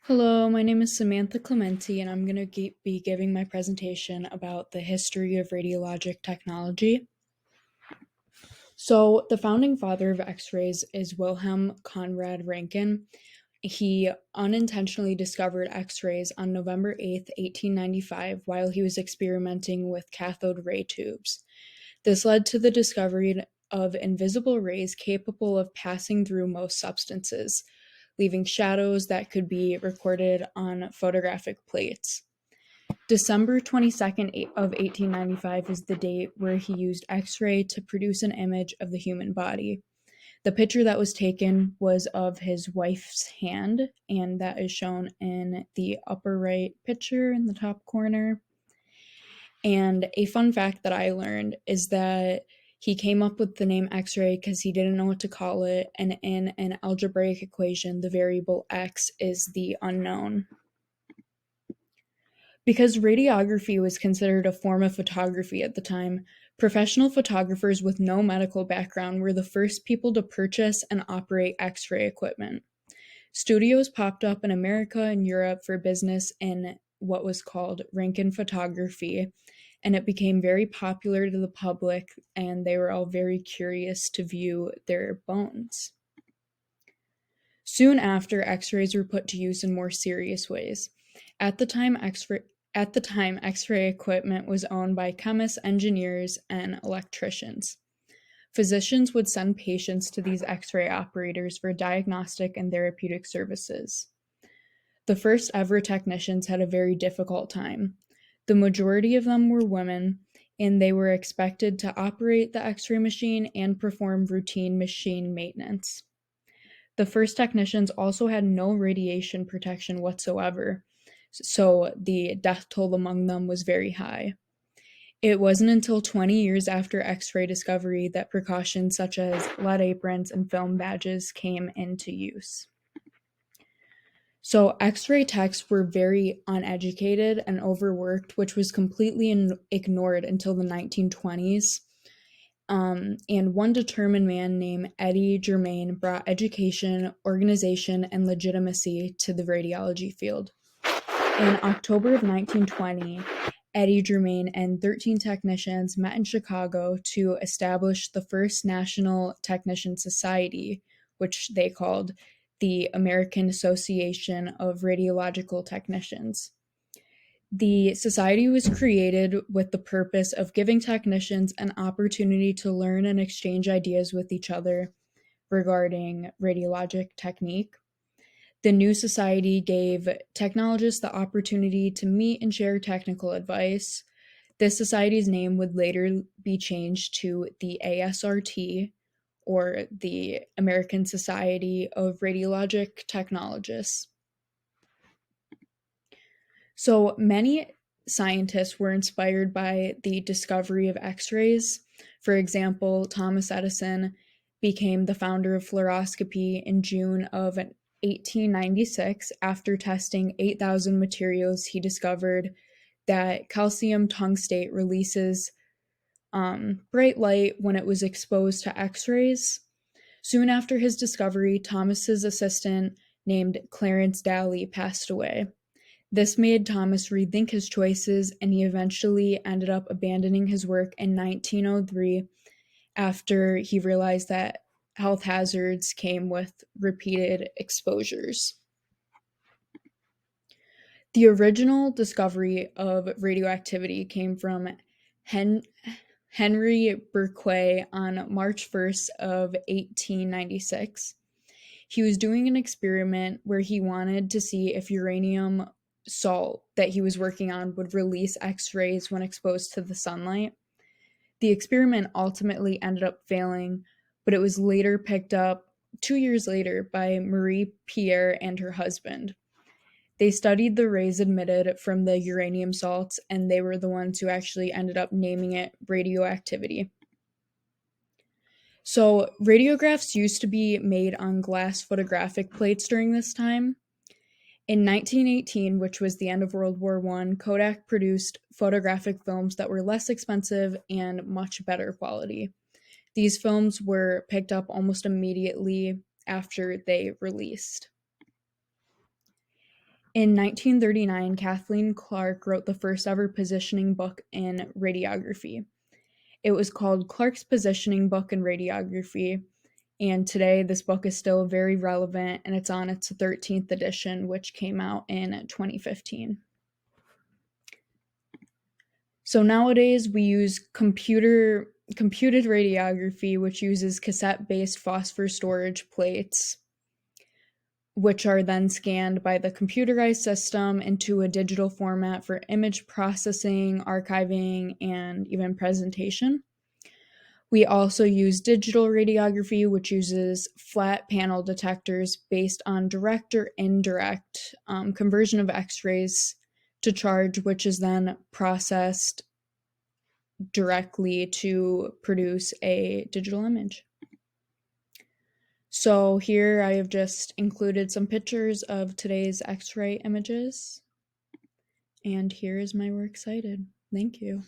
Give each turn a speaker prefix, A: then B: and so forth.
A: Hello, my name is Samantha Clemente, and I'm going to be giving my presentation about the history of radiologic technology. So, the founding father of X rays is Wilhelm Conrad Röntgen. He unintentionally discovered X rays on November 8th, 1895, while he was experimenting with cathode ray tubes. This led to the discovery of invisible rays capable of passing through most substances, leaving shadows that could be recorded on photographic plates. December 22nd of 1895 is the date where he used X-ray to produce an image of the human body. The picture that was taken was of his wife's hand, and that is shown in the upper right picture in the top corner. And a fun fact that I learned is that he came up with the name X-ray because he didn't know what to call it, and in an algebraic equation, the variable x is the unknown. Because radiography was considered a form of photography at the time, professional photographers with no medical background were the first people to purchase and operate X-ray equipment. Studios popped up in America and Europe for business in what was called Röntgen photography, and it became very popular to the public, and they were all very curious to view their bones. Soon after, X-rays were put to use in more serious ways. At the time, X-ray equipment was owned by chemists, engineers, and electricians. Physicians would send patients to these X-ray operators for diagnostic and therapeutic services. The first ever technicians had a very difficult time. The majority of them were women, and they were expected to operate the X-ray machine and perform routine machine maintenance. The first technicians also had no radiation protection whatsoever, so the death toll among them was very high. It wasn't until 20 years after X-ray discovery that precautions such as lead aprons and film badges came into use. So X-ray techs were very uneducated and overworked, which was completely ignored until the 1920s. And one determined man named Eddie Germain brought education, organization, and legitimacy to the radiology field. In October of 1920, Eddie Germain and 13 technicians met in Chicago to establish the first National Technician Society, which they called the American Association of Radiological Technicians. The society was created with the purpose of giving technicians an opportunity to learn and exchange ideas with each other regarding radiologic technique. The new society gave technologists the opportunity to meet and share technical advice. This society's name would later be changed to the ASRT, or the American Society of Radiologic Technologists. So many scientists were inspired by the discovery of X-rays. For example, Thomas Edison became the founder of fluoroscopy in June of 1896. After testing 8,000 materials, he discovered that calcium tungstate releases bright light when it was exposed to X-rays. Soon after his discovery, Thomas's assistant named Clarence Daly passed away. This made Thomas rethink his choices, and he eventually ended up abandoning his work in 1903 after he realized that health hazards came with repeated exposures. The original discovery of radioactivity came from Henry Berquet on March 1st of 1896. He was doing an experiment where he wanted to see if uranium salt that he was working on would release X-rays when exposed to the sunlight. The experiment ultimately ended up failing, but it was later picked up 2 years later by Marie Pierre and her husband. They studied the rays emitted from the uranium salts, and they were the ones who actually ended up naming it radioactivity. So, radiographs used to be made on glass photographic plates during this time. In 1918, which was the end of World War I, Kodak produced photographic films that were less expensive and much better quality. These films were picked up almost immediately after they released. In 1939, Kathleen Clark wrote the first ever positioning book in radiography. It was called Clark's Positioning Book in Radiography, and today this book is still very relevant, and it's on its 13th edition, which came out in 2015. So nowadays we use computed radiography, which uses cassette-based phosphor storage plates, which are then scanned by the computerized system into a digital format for image processing, archiving, and even presentation. We also use digital radiography, which uses flat panel detectors based on direct or indirect conversion of X-rays to charge, which is then processed directly to produce a digital image. So here I have just included some pictures of today's X-ray images. And here is my works cited. Thank you.